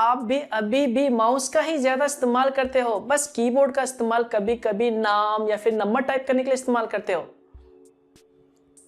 आप भी अभी भी माउस का ही ज्यादा इस्तेमाल करते हो, बस कीबोर्ड का इस्तेमाल कभी कभी नाम या फिर नंबर टाइप करने के लिए इस्तेमाल करते हो।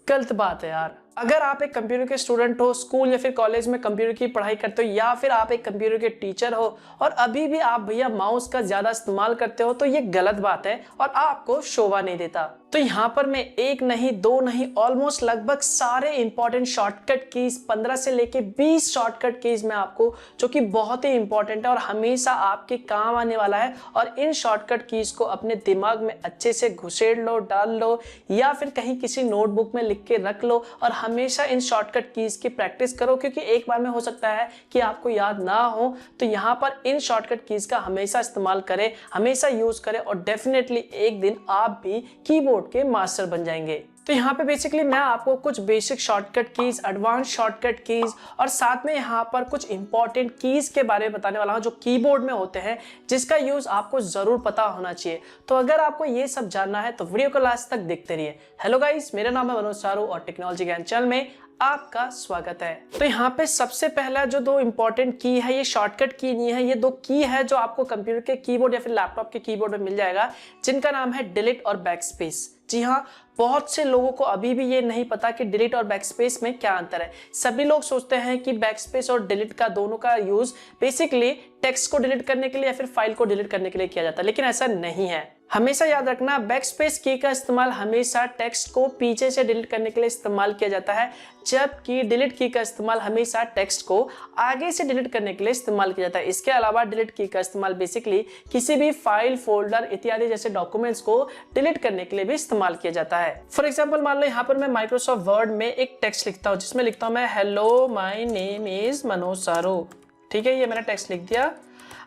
गलत बात है यार। अगर आप एक कंप्यूटर के स्टूडेंट हो, स्कूल या फिर कॉलेज में कंप्यूटर की पढ़ाई करते हो, या फिर आप एक कंप्यूटर के टीचर हो और अभी भी आप भैया माउस का ज्यादा इस्तेमाल करते हो, तो ये गलत बात है और आपको शोभा नहीं देता। तो यहाँ पर मैं एक नहीं, दो नहीं, ऑलमोस्ट लगभग सारे इंपॉर्टेंट शॉर्टकट कीज 15 से लेके 20 शॉर्टकट कीज में आपको, जो कि बहुत ही इंपॉर्टेंट है और हमेशा आपके काम आने वाला है, और इन शॉर्टकट कीज को अपने दिमाग में अच्छे से घुसेड़ लो, डाल लो, या फिर कहीं किसी नोटबुक में लिख के रख लो और हमेशा इन शॉर्टकट कीज की प्रैक्टिस करो, क्योंकि एक बार में हो सकता है कि आपको याद ना हो। तो यहाँ पर इन शॉर्टकट कीज का हमेशा इस्तेमाल करें, हमेशा यूज करें, और डेफिनेटली एक दिन आप भी कीबोर्ड के मास्टर बन जाएंगे। तो यहाँ पे बेसिकली मैं आपको कुछ basic shortcut keys, advance shortcut keys और साथ में यहाँ पर कुछ इंपॉर्टेंट कीज के बारे में बताने वाला हूँ जो कीबोर्ड में होते हैं, जिसका यूज आपको जरूर पता होना चाहिए। तो अगर आपको ये सब जानना है तो वीडियो को लास्ट तक देखते रहिए। हेलो गाइस, मेरा नाम है मनोज सारू और टेक्नोलॉजी ज्ञान चैनल में आपका स्वागत है। तो यहाँ पे सबसे पहला जो दो इंपॉर्टेंट की है, ये शॉर्टकट की नहीं है, ये दो की है जो आपको कंप्यूटर के कीबोर्ड या फिर लैपटॉप के कीबोर्ड में मिल जाएगा, जिनका नाम है डिलीट और बैकस्पेस। जी हाँ, बहुत से लोगों को अभी भी ये नहीं पता कि डिलीट और बैकस्पेस में क्या अंतर है। सभी लोग सोचते हैं कि बैकस्पेस और डिलीट का दोनों का यूज बेसिकली टेक्स्ट को डिलीट करने के लिए या फिर फाइल को डिलीट करने के लिए किया जाता है, लेकिन ऐसा नहीं है। हमेशा याद रखना, बैकस्पेस की का इस्तेमाल हमेशा टेक्स्ट को पीछे से डिलीट करने के लिए इस्तेमाल किया जाता है, जबकि डिलीट की का इस्तेमाल हमेशा टेक्स्ट को आगे से डिलीट करने के लिए इस्तेमाल किया जाता है। इसके अलावा डिलीट की का इस्तेमाल बेसिकली किसी भी फाइल, फोल्डर इत्यादि जैसे डॉक्यूमेंट्स को डिलीट करने के लिए भी इस्तेमाल किया जाता है। फॉर एग्जाम्पल मान लो यहाँ पर मैं माइक्रोसॉफ्ट वर्ड में एक टेक्स्ट लिखता हूँ, जिसमें लिखता हूँ मैं hello my name is Manoj सारू। ठीक है, ये मैंने टेक्स्ट लिख दिया।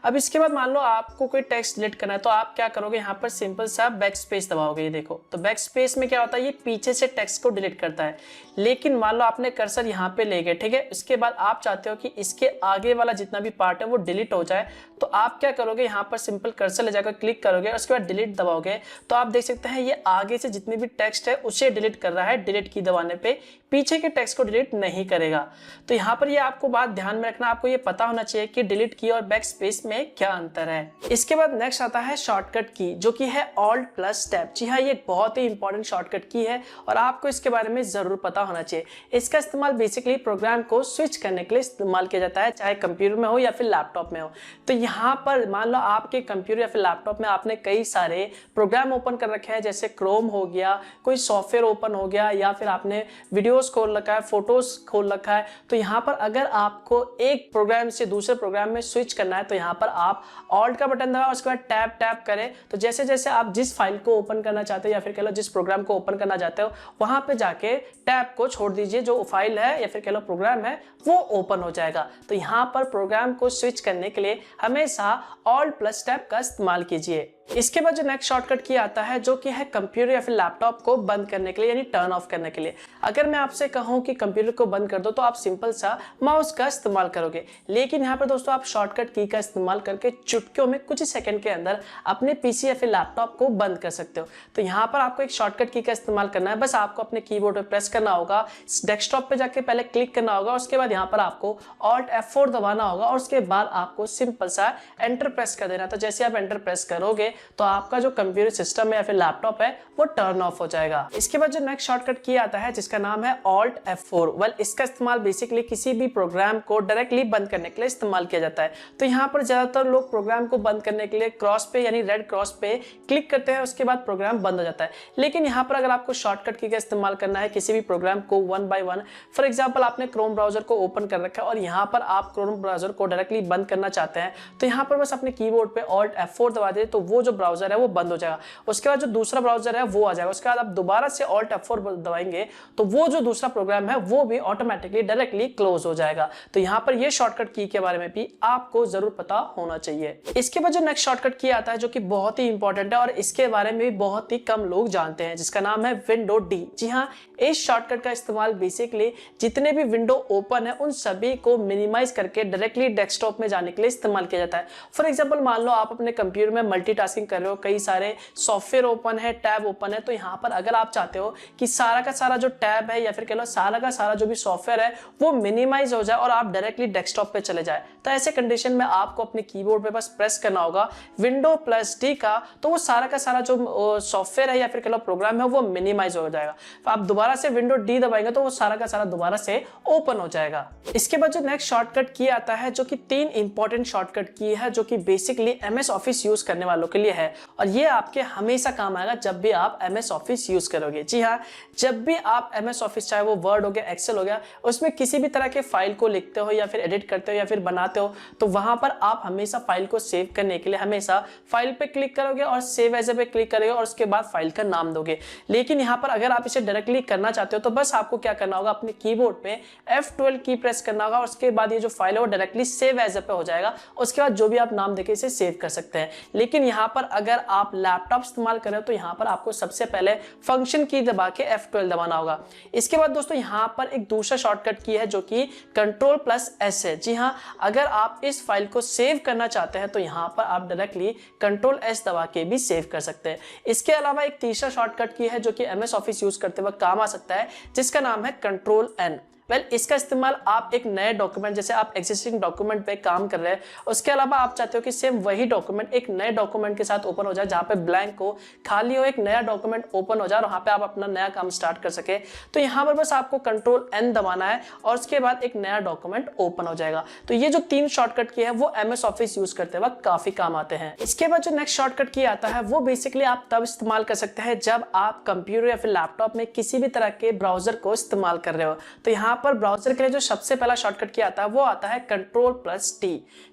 अब इसके बाद मान लो आपको कोई टेक्स्ट डिलीट करना है, तो आप क्या करोगे, यहाँ पर सिंपल सा बैक स्पेस दबाओगे। ये देखो, तो बैक स्पेस में क्या होता है, ये पीछे से टेक्स्ट को डिलीट करता है। लेकिन मान लो आपने कर्सर यहाँ पे ले गए, ठीक है, इसके बाद आप चाहते हो कि इसके आगे वाला जितना भी पार्ट है वो डिलीट हो जाए, तो आप क्या करोगे, यहाँ पर सिंपल कर्सर ले जाकर क्लिक करोगे और उसके बाद डिलीट दबाओगे। तो आप देख सकते हैं ये आगे से जितनी भी टेक्स्ट है उसे डिलीट कर रहा है, डिलीट की दबाने पे, पीछे के टेक्स्ट को डिलीट नहीं करेगा। तो यहाँ पर ये आपको बात ध्यान में रखना, आपको ये पता होना चाहिए कि डिलीट की और बैक स्पेस में क्या अंतर है। इसके बाद नेक्स्ट आता है शॉर्टकट की, जो कि है ऑल्ट प्लस टैब। जी हाँ, ये बहुत ही इंपॉर्टेंट शॉर्टकट की है और आपको इसके बारे में जरूर पता होना चाहिए। इसका इस्तेमाल बेसिकली प्रोग्राम को स्विच करने के लिए इस्तेमाल किया जाता है, चाहे कंप्यूटर में हो या फिर लैपटॉप में हो। तो यहाँ पर मान लो आपके कंप्यूटर या फिर लैपटॉप में आपने कई सारे प्रोग्राम ओपन कर रखे हैं, जैसे क्रोम हो गया, कोई सॉफ्टवेयर ओपन हो गया, या फिर आपने वीडियोस खोल रखा है, फोटोज खोल रखा है। तो यहाँ पर अगर आपको एक प्रोग्राम से दूसरे प्रोग्राम में स्विच करना है, तो यहाँ पर आप ऑल्ट का बटन दबाओ, उसके बाद टैब टैब करें। तो जैसे जैसे आप जिस फाइल को ओपन करना चाहते हो या फिर कह लो जिस प्रोग्राम को ओपन करना चाहते हो, वहां पे जाके टैब को छोड़ दीजिए, जो फाइल है या फिर कह लो प्रोग्राम है वो ओपन हो जाएगा। तो यहाँ पर प्रोग्राम को स्विच करने के लिए हमेशा ऑल्ट प्लस टैब का इस्तेमाल कीजिए। इसके बाद जो नेक्स्ट शॉर्टकट की आता है, जो कि है कंप्यूटर या फिर लैपटॉप को बंद करने के लिए, यानी टर्न ऑफ करने के लिए। अगर मैं आपसे कहूं कि कंप्यूटर को बंद कर दो, तो आप सिंपल सा माउस का इस्तेमाल करोगे, लेकिन यहाँ पर दोस्तों आप शॉर्टकट की का इस्तेमाल करके चुटकियों में कुछ ही सेकंड के अंदर अपने पीसी या फिर लैपटॉप को बंद कर सकते हो। तो यहाँ पर आपको एक शॉर्टकट की का इस्तेमाल करना है, बस आपको अपने कीबोर्ड पे प्रेस करना होगा, डेस्कटॉप पे जाके पहले क्लिक करना होगा, उसके बाद यहाँ पर आपको ऑल्ट F4 दबाना होगा और उसके बाद आपको सिंपल सा एंटर प्रेस कर देना। तो जैसे आप एंटर प्रेस करोगे तो आपका जो कंप्यूटर सिस्टम है या फिर लैपटॉप है वो टर्न ऑफ हो जाएगा। इसके बाद जो नेक्स्ट शॉर्टकट की आता है, जिसका नाम है ऑल्ट F4। वेल, इसका इस्तेमाल बेसिकली किसी भी प्रोग्राम को डायरेक्टली बंद करने के लिए इस्तेमाल किया जाता है। तो यहाँ पर ज्यादातर लोग प्रोग्राम को बंद करने के लिए क्रॉस पे यानी रेड क्रॉस पे क्लिक करते हैं, उसके बाद प्रोग्राम बंद हो जाता है। लेकिन यहाँ पर अगर आपको शॉर्टकट की का इस्तेमाल करना है किसी भी प्रोग्राम को one by one, for example आपने क्रोम ब्राउजर को ओपन कर रखा है और यहाँ पर आप क्रोम ब्राउजर को डायरेक्टली बंद करना चाहते हैं, तो यहाँ पर बस अपने कीबोर्ड पे ऑल्ट F4 दबा दे, तो वो जो ब्राउजर है वो बंद हो जाएगा। उसके बाद जो दूसरा ब्राउजर है वो आ जाएगा। उसके बाद आप दोबारा से ऑल्ट F4 दबाएंगे तो वो जो दूसरा प्रोग्राम है वो भी ऑटोमेटिकली डायरेक्टली क्लोज हो जाएगा। तो यहाँ पर ये शॉर्टकट की के बारे में भी आपको जरूर पता होना चाहिए। इसके बाद जो नेक्स्ट शॉर्टकट की आता है, जो कि बहुत ही इंपॉर्टेंट है और इसके बारे में भी बहुत ही कम लोग जानते हैं, जिसका नाम है विंडो डी। जी हाँ, इस शॉर्टकट का इस्तेमाल बेसिकली जितने भी विंडो ओपन है उन सभी को मिनिमाइज करके डायरेक्टली डेस्कटॉप में जाने के लिए इस्तेमाल किया जाता है। फॉर एग्जांपल मान लो आप अपने कंप्यूटर में मल्टीटास्किंग कर रहे हो, कई सारे सॉफ्टवेयर ओपन है, टैब ओपन है, तो यहाँ पर अगर आप चाहते हो कि सारा का सारा जो टैब है या फिर कह लो सारा का सारा जो भी सॉफ्टवेयर है वो मिनिमाइज हो जाए और आप डायरेक्टली डेस्कटॉप पे चले जाए, तो ऐसे कंडीशन में आपको अपने कीबोर्ड पे बस प्रेस करना होगा विंडो प्लस डी का, तो वो सारा का सारा जो सॉफ्टवेयर है या फिर कह लो प्रोग्राम है वो मिनिमाइज हो जाएगा। तो आप दोबारा से विंडो डी दबाएंगे तो वो सारा का सारा दोबारा से ओपन हो जाएगा। इसके बाद जो नेक्स्ट शॉर्टकट की आता है जो कि 3 इंपॉर्टेंट शॉर्टकट की है जो कि बेसिकली एमएस ऑफिस यूज करने वालों के लिए है और ये आपके हमेशा काम आएगा जब भी आप एमएस ऑफिस यूज करोगे। जी हाँ, जब भी आप एमएस ऑफिस चाहे वो वर्ड हो गया, एक्सेल हो गया, उसमें किसी भी तरह के फाइल को लिखते हो या फिर एडिट करते हो या फिर बनाते हो तो वहां पर आप हमेशा फाइल को सेव करने के लिए हमेशा फाइल पे क्लिक करोगे और सेव एज पे क्लिक करोगे और उसके बाद फाइल का नाम दोगे। लेकिन यहाँ पर अगर आप इसे डायरेक्टली करना चाहते हो तो बस आपको क्या करना होगा, अपने कीबोर्ड पे F12 की प्रेस करना होगा और उसके बाद ये जो फाइल है वो डायरेक्टली सेव एज पे हो जाएगा। उसके बाद जो भी आप नाम देके इसे सेव कर सकते हैं। लेकिन यहाँ पर अगर आप लैपटॉप इस्तेमाल करें तो यहाँ पर आपको सबसे पहले फंक्शन की दबा के F12 दबाना होगा। इसके बाद दोस्तों यहाँ पर एक दूसरा शॉर्टकट की है जो कि Ctrl+S है। जी हाँ, अगर आप इस फाइल को सेव करना चाहते हैं तो यहाँ पर आप डायरेक्टली Ctrl+S दबा के भी सेव कर सकते हैं। इसके अलावा एक तीसरा शॉर्टकट की है जो कि एमएस ऑफिस यूज करते वक्त काम आ सकता है जिसका नाम है Ctrl+N। इसका इस्तेमाल आप एक नए डॉक्यूमेंट, जैसे आप एग्जिस्टिंग डॉक्यूमेंट पे काम कर रहे हैं, उसके अलावा आप चाहते हो कि सेम वही डॉक्यूमेंट एक नए डॉक्यूमेंट के साथ ओपन हो जाए, जहां पे ब्लैंक हो, खाली हो, एक नया डॉक्यूमेंट ओपन हो जाए और वहां पे आप अपना नया काम स्टार्ट कर सके, तो यहाँ पर बस आपको Ctrl+N दबाना है और उसके बाद एक नया डॉक्यूमेंट ओपन हो जाएगा। तो ये जो 3 शॉर्टकट की है वो एमएस ऑफिस यूज करते वक्त काफी काम आते हैं। इसके बाद जो नेक्स्ट शॉर्टकट की आता है वो बेसिकली आप तब इस्तेमाल कर सकते हैं जब आप कंप्यूटर या फिर लैपटॉप में किसी भी तरह के ब्राउजर को इस्तेमाल कर रहे हो। तो यहाँ पर ब्राउजर के लिए जो सबसे पहला शॉर्टकट की आता है वो आता है Ctrl+T।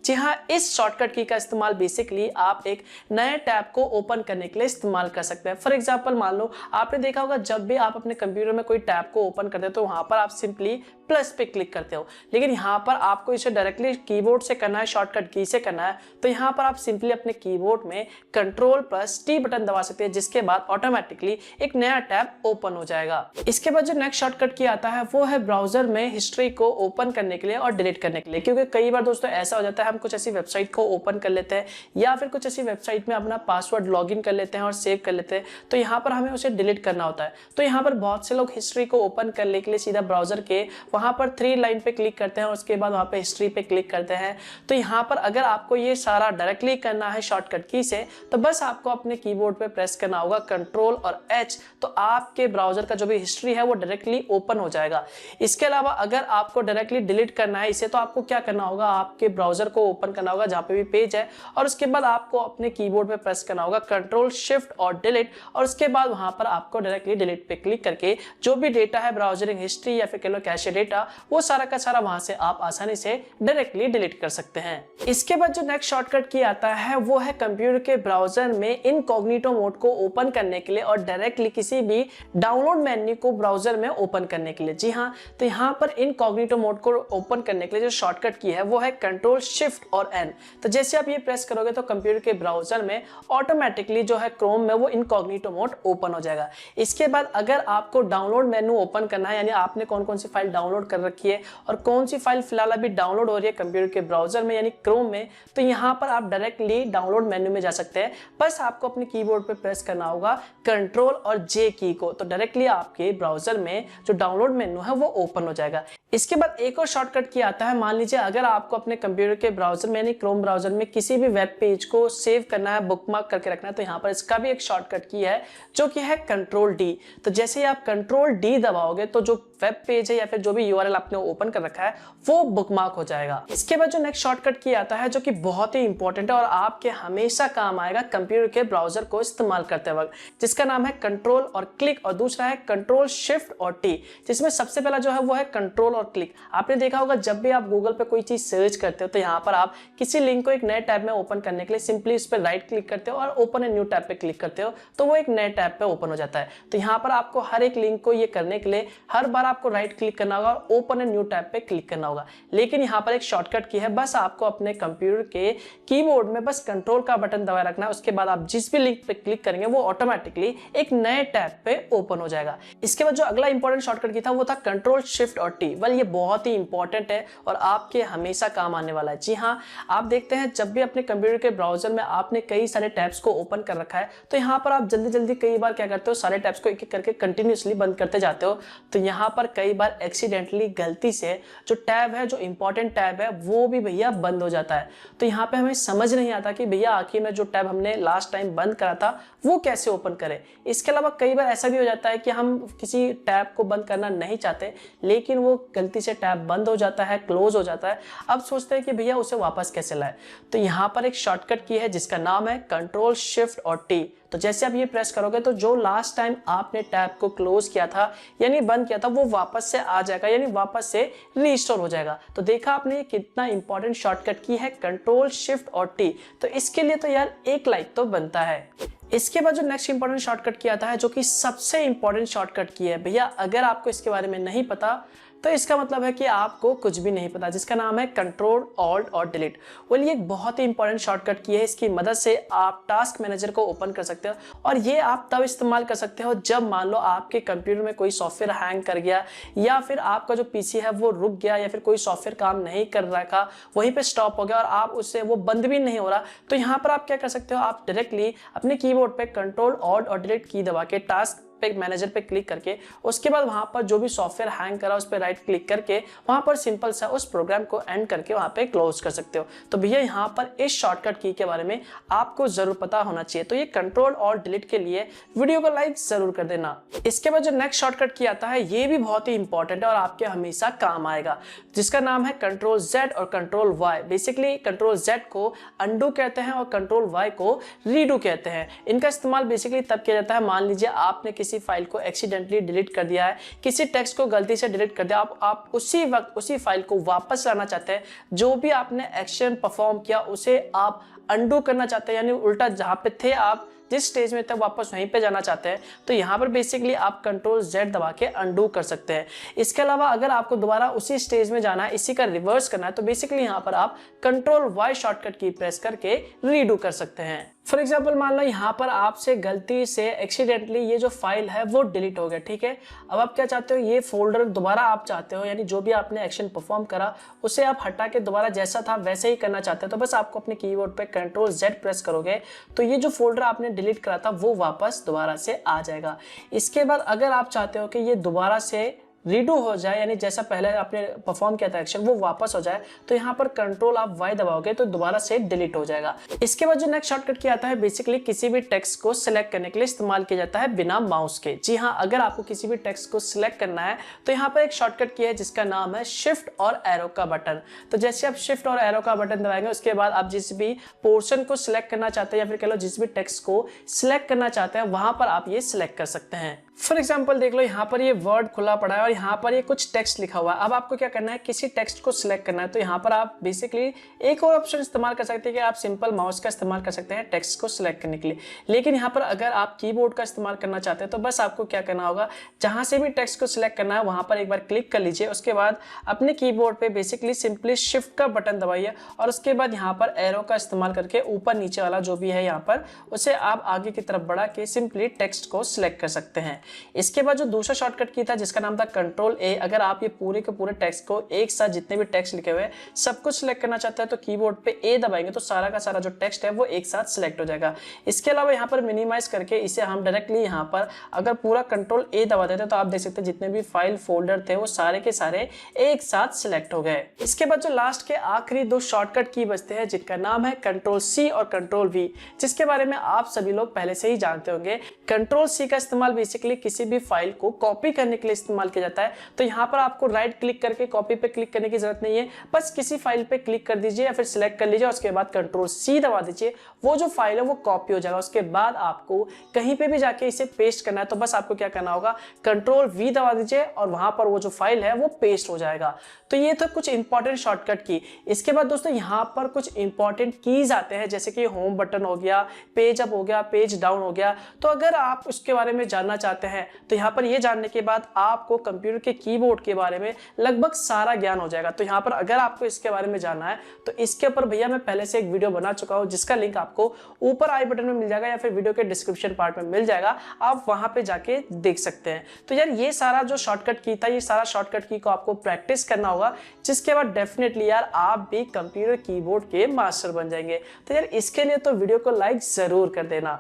जी हाँ, इस शॉर्टकट की का इस्तेमाल बेसिकली आप एक नए टैब को ओपन करने के लिए इस्तेमाल कर सकते हैं। फॉर एग्जांपल मान लो आपने देखा होगा जब भी आप अपने कंप्यूटर में कोई टैब को ओपन करते हो तो वहां पर आप सिंपली प्लस पे क्लिक करते हो, लेकिन यहाँ पर आपको इसे डायरेक्टली कीबोर्ड से करना है, शॉर्टकट की से करना है, तो यहाँ पर आप सिंपली अपने कीबोर्ड में Ctrl+T बटन दबा सकते हैं जिसके बाद ऑटोमेटिकली एक नया टैब ओपन हो जाएगा। इसके बाद जो नेक्स्ट शॉर्टकट की आता है वो है ब्राउजर में हिस्ट्री को ओपन करने के लिए और डिलीट करने के लिए, क्योंकि कई बार दोस्तों ऐसा हो जाता है हम कुछ ऐसी वेबसाइट को ओपन कर लेते हैं या फिर कुछ ऐसी वेबसाइट में अपना पासवर्ड लॉगिन कर लेते हैं और सेव कर लेते हैं, तो यहाँ पर हमें उसे डिलीट करना होता है। तो यहाँ पर बहुत से लोग हिस्ट्री को ओपन करने के लिए सीधा ब्राउजर के वहां पर 3 लाइन पे क्लिक करते हैं और उसके बाद वहां पे हिस्ट्री पे क्लिक करते हैं। तो यहाँ पर अगर आपको ये सारा डायरेक्टली करना है शॉर्टकट की से तो बस आपको अपने कीबोर्ड पे प्रेस करना होगा Ctrl और H, तो आपके ब्राउजर का जो भी हिस्ट्री है वो डायरेक्टली ओपन हो जाएगा। इसके अलावा अगर आपको डायरेक्टली डिलीट करना है इसे तो आपको क्या करना होगा, आपके ब्राउजर को ओपन करना होगा जहां पे भी पेज है और उसके बाद आपको अपने कीबोर्ड पे प्रेस करना होगा Ctrl Shift और डिलीट और उसके बाद वहां पर आपको डायरेक्टली डिलीट पे क्लिक करके जो भी डेटा है ब्राउजरिंग हिस्ट्री या फिर कह लो कैशे डेटा वो सारा का सारा वहां से आप आसानी से डायरेक्टली डिलीट कर सकते हैं। इसके बाद जो नेक्स्ट शॉर्टकट की आता है वो है कंप्यूटर के ब्राउजर में इनकॉग्निटो मोड को ओपन करने के लिए और डायरेक्टली किसी भी डाउनलोड मेन्यू को ब्राउजर में ओपन करने के लिए। जी हाँ, तो यहाँ पर इनकॉग्निटो मोड को ओपन करने के लिए जो शॉर्टकट की है वो है Ctrl Shift और N। तो जैसे आप ये प्रेस करोगे तो कंप्यूटर के ब्राउजर में ऑटोमेटिकली जो है क्रोम में वो इनकॉग्निटो मोड ओपन हो जाएगा। इसके बाद अगर आपको डाउनलोड मेन्यू ओपन करना है, यानी आपने कौन कौन सी फाइल डाउनलोड कर रखी है और कौन सी फाइल फिलहाल अभी डाउनलोड हो रही है कंप्यूटर के ब्राउजर में यानी क्रोम में, तो यहाँ पर आप डायरेक्टली डाउनलोड मेन्यू में जा सकते हैं। बस आपको अपने कीबोर्ड पे प्रेस करना होगा Ctrl और J की को, तो डायरेक्टली आपके ब्राउजर में जो डाउनलोड मेन्यू है वो ओपन हो जाएगा। इसके बाद एक और शॉर्टकट की आता है, मान लीजिए अगर आपको अपने कंप्यूटर के ब्राउजर में यानी क्रोम ब्राउजर में किसी भी वेब पेज को सेव करना है, बुकमार्क करके रखना है, तो यहाँ पर इसका भी एक शॉर्टकट की है जो कि है Ctrl D। तो जैसे ही आप Ctrl D दबाओगे तो जो वेब पेज है या फिर जो भी URL आपने ओपन कर रखा है वो बुकमार्क हो जाएगा। इसके बाद जो नेक्स्ट शॉर्टकट की आता है जो कि बहुत ही इंपॉर्टेंट है और आपके हमेशा काम आएगा कंप्यूटर के ब्राउजर को इस्तेमाल करते वक्त, जिसका नाम है कंट्रोल और क्लिक और दूसरा है Ctrl Shift और T, जिसमें सबसे पहला जो है वो है कंट्रोल और क्लिक। आपने देखा होगा जब भी आप गूगल पे कोई चीज सर्च करते हो तो यहाँ पर आप किसी लिंक को एक नए टैब में ओपन करने के लिए सिंपली उस पर राइट क्लिक करते हो और ओपन ए न्यू टैब पे क्लिक करते हो तो वो एक नए टैब पे ओपन हो जाता है। तो यहाँ पर आपको हर एक लिंक को ये करने के लिए हर बार आपको राइट क्लिक करना होगा और ओपन ए न्यू टैब पे क्लिक करना होगा। लेकिन यहाँ पर एक शॉर्टकट की है, बस आपको अपने कंप्यूटर के कीबोर्ड में बस कंट्रोल का बटन दबाए रखना है। उसके बाद आप जिस भी लिंक पे क्लिक करेंगे वो ऑटोमेटिकली एक नए टैब पे ओपन हो जाएगा। इसके बाद जो अगला इंपॉर्टेंट शॉर्टकट की था वो था कंट्रोल शिफ्ट और टी। वेल ये बहुत ही इंपॉर्टेंट है और आपके हमेशा काम आने वाला है। जी हाँ, आप देखते हैं जब भी अपने कंप्यूटर के ब्राउजर में आपने कई सारे टैब्स को ओपन कर रखा है तो यहाँ पर आप जल्दी जल्दी कई बार क्या करते हो, सारे टैब्स को एक एक करके कंटिन्यूसली बंद करते जाते हो। तो यहाँ पर कई बार एक्सीडेंटली गलती से जो टैब है, जो इंपॉर्टेंट टैब है, वो भी भैया बंद हो जाता है। तो यहाँ पे हमें समझ नहीं आता कि भैया आखिर में जो टैब हमने लास्ट टाइम बंद करा था वो कैसे ओपन करें। इसके अलावा कई बार ऐसा भी हो जाता है कि हम किसी टैब को बंद करना नहीं चाहते लेकिन वो गलती से टैब बंद हो जाता है, क्लोज हो जाता है। अब सोचते हैं कि भैया उसे वापस कैसे लाए। तो यहाँ पर एक शॉर्टकट की है जिसका नाम है कंट्रोल शिफ्ट और टी। तो जैसे आप ये प्रेस करोगे तो जो लास्ट टाइम आपने टैब को क्लोज किया था यानी बंद किया था वो वापस से आ जाएगा, यानी वापस से रीस्टोर हो जाएगा। तो देखा आपने ये कितना इंपॉर्टेंट शॉर्टकट की है कंट्रोल शिफ्ट और टी। तो इसके लिए तो यार एक लाइक तो बनता है। इसके बाद जो नेक्स्ट इंपॉर्टेंट शॉर्टकट की आता है जो कि सबसे इंपॉर्टेंट शॉर्टकट की है, भैया अगर आपको इसके बारे में नहीं पता तो इसका मतलब है कि आपको कुछ भी नहीं पता, जिसका नाम है कंट्रोल ऑल्ट और डिलीट। वेल ये एक बहुत ही इंपॉर्टेंट शॉर्टकट की है। इसकी मदद से आप टास्क मैनेजर को ओपन कर सकते हो और ये आप तब इस्तेमाल कर सकते हो जब मान लो आपके कंप्यूटर में कोई सॉफ्टवेयर हैंग कर गया या फिर आपका जो पीसी है वो रुक गया या फिर कोई सॉफ्टवेयर काम नहीं कर रहा था, वहीं पे स्टॉप हो गया और आप उससे वो बंद भी नहीं हो रहा। तो यहाँ पर आप क्या कर सकते हो, आप डायरेक्टली अपने कीबोर्ड पे कंट्रोल ऑल्ट और डिलीट की दबा के टास्क पे मैनेजर पे क्लिक करके उसके बाद वहां पर जो भी सॉफ्टवेयर हैंग करा उस पर राइट क्लिक करके वहां पर सिंपल सा उस प्रोग्राम को एंड करके वहां पे क्लोज कर सकते हो। तो भैया यहाँ पर इस शॉर्टकट की के बारे में आपको जरूर पता होना चाहिए। तो ये कंट्रोल और डिलीट के लिए वीडियो को लाइक जरूर कर देना। इसके बाद जो नेक्स्ट शॉर्टकट की आता है ये भी बहुत ही इंपॉर्टेंट है और आपके हमेशा काम आएगा, जिसका नाम है कंट्रोल जेड और control Y. Basically control Z को अंडू कहते हैं और कंट्रोल वाई को रीडू कहते हैं। इनका इस्तेमाल बेसिकली तब किया जाता है, मान लीजिए आपने किसी फाइल को एक्सीडेंटली डिलीट कर दिया है, किसी टेक्स्ट को गलती से डिलीट कर दिया, आप उसी वक्त उसी फाइल को वापस लाना चाहते हैं। जो भी आपने एक्शन परफॉर्म किया उसे आप अंडू करना चाहते हैं, यानी उल्टा जहां पे थे आप जिस स्टेज में तक वापस वहीं पे जाना चाहते हैं। तो यहाँ पर बेसिकली आप कंट्रोल जेड दबा के अंडू कर सकते हैं। इसके अलावा अगर आपको दोबारा उसी स्टेज में जाना है, इसी का रिवर्स करना है, तो बेसिकली यहाँ पर आप कंट्रोल वाई शॉर्टकट की प्रेस करके रीडू कर सकते हैं। फॉर एग्जाम्पल मान लो यहाँ पर आपसे गलती से एक्सीडेंटली ये जो फाइल है वो डिलीट हो गया, ठीक है। अब आप क्या चाहते हो, ये फोल्डर दोबारा आप चाहते हो, यानी जो भी आपने एक्शन परफॉर्म करा उसे आप हटा के दोबारा जैसा था वैसे ही करना चाहते हो। तो बस आपको अपने कीबोर्ड पे कंट्रोल जेड प्रेस करोगे तो ये जो फोल्डर आपने डिलीट करा था वो वापस दोबारा से आ जाएगा। इसके बाद अगर आप चाहते हो कि ये दोबारा से रीडू हो जाए, यानी जैसा पहले आपने परफॉर्म किया था एक्शन वो वापस हो जाए, तो यहाँ पर कंट्रोल आप वाई दबाओगे तो दोबारा से डिलीट हो जाएगा। इसके बाद जो नेक्स्ट शॉर्टकट किया आता है बेसिकली किसी भी टेक्स्ट को सिलेक्ट करने के लिए इस्तेमाल किया जाता है बिना माउस के। जी हाँ, अगर आपको किसी भी टेक्स्ट को सिलेक्ट करना है तो यहाँ पर एक शॉर्टकट की है जिसका नाम है शिफ्ट और एरो का बटन। तो जैसे आप शिफ्ट और एरो का बटन दबाएंगे उसके बाद आप जिस भी पोर्शन को सिलेक्ट करना चाहते हैं या फिर कह लो जिस भी टेक्स्ट को सिलेक्ट करना चाहते हैं वहां पर आप ये सिलेक्ट कर सकते हैं। फॉर एग्जाम्पल देख लो यहाँ पर ये वर्ड खुला पड़ा है और यहाँ पर ये कुछ टेक्स्ट लिखा हुआ है। अब आपको क्या करना है, किसी टेक्स्ट को सिलेक्ट करना है तो यहाँ पर आप बेसिकली एक और ऑप्शन इस्तेमाल कर सकते हैं कि आप सिंपल माउस का इस्तेमाल कर सकते हैं टेक्स्ट को सिलेक्ट करने के लिए। लेकिन यहाँ पर अगर आप कीबोर्ड का इस्तेमाल करना चाहते हैं तो बस आपको क्या करना होगा, जहाँ से भी टेक्स्ट को सिलेक्ट करना है वहाँ पर एक बार क्लिक कर लीजिए। उसके बाद अपने कीबोर्ड पे बेसिकली सिंपली शिफ्ट का बटन दबाइए और उसके बाद यहाँ पर एरो का इस्तेमाल करके ऊपर नीचे वाला जो भी है यहाँ पर उसे आप आगे की तरफ बढ़ा के सिंपली टेक्स्ट को सिलेक्ट कर सकते हैं। इसके बाद जो दूसरा शॉर्टकट की था जिसका नाम था कंट्रोल ए, अगर आप ये पूरे के पूरे टेक्स्ट को एक साथ जितने भी टेक्स्ट लिखे हुए सब कुछ सिलेक्ट करना चाहते हैं तो कीबोर्ड पे ए दबाएंगे तो सारा का सारा जो टेक्स्ट है वो एक साथ सिलेक्ट हो जाएगा। इसके अलावा यहाँ पर मिनिमाइज करके इसे हम डायरेक्टली यहाँ पर अगर पूरा कंट्रोल ए दबा देते तो आप देख सकते हैं जितने भी फाइल फोल्डर थे वो सारे के सारे एक साथ सिलेक्ट हो गए। इसके बाद जो लास्ट के आखिरी दो शॉर्टकट की बचते हैं जिनका नाम है कंट्रोल सी और कंट्रोल वी, जिसके बारे में आप सभी लोग पहले से ही जानते होंगे। कंट्रोल सी का इस्तेमाल बेसिकली किसी भी फाइल को कॉपी करने के लिए इस्तेमाल किया जाता है। तो यहाँ पर आपको राइट क्लिक करके कॉपी पे क्लिक करने की जरूरत नहीं है, बस किसी फाइल पे क्लिक कर दीजिए या फिर सिलेक्ट कर लीजिए, उसके बाद कंट्रोल सी दबा दीजिए, वो जो फाइल है वो कॉपी हो जाएगा। उसके बाद आपको कहीं पे भी जाके इसे पेस्ट करना है, तो बस आपको क्या करना होगा, कंट्रोल वी दबा दीजिए और वहां पर वो जो फाइल है वो पेस्ट हो जाएगा। तो ये तो कुछ इंपॉर्टेंट शॉर्टकट की। इसके बाद दोस्तों यहाँ पर कुछ इंपॉर्टेंट कीज आते हैं, जैसे कि होम बटन हो गया, पेज अप हो गया, पेज डाउन हो गया। तो अगर आप उसके बारे में जानना चाहते हैं तो यहाँ पर ये जानने के बाद आपको कंप्यूटर के कीबोर्ड के बारे में लगभग सारा ज्ञान हो जाएगा। तो यहाँ पर अगर आपको इसके बारे में जानना है तो इसके ऊपर भैया मैं पहले से एक वीडियो बना चुका हूँ, जिसका लिंक आपको ऊपर आई बटन में मिल जाएगा या फिर वीडियो के डिस्क्रिप्शन पार्ट में मिल जाएगा, आप वहां पे जाके देख सकते हैं। तो यार ये सारा जो शॉर्टकट की था, ये सारा शॉर्टकट की को आपको प्रैक्टिस करना होगा, जिसके बाद डेफिनेटली यार आप भी कंप्यूटर कीबोर्ड के मास्टर बन जाएंगे। तो यार इसके लिए तो वीडियो को लाइक जरूर कर देना।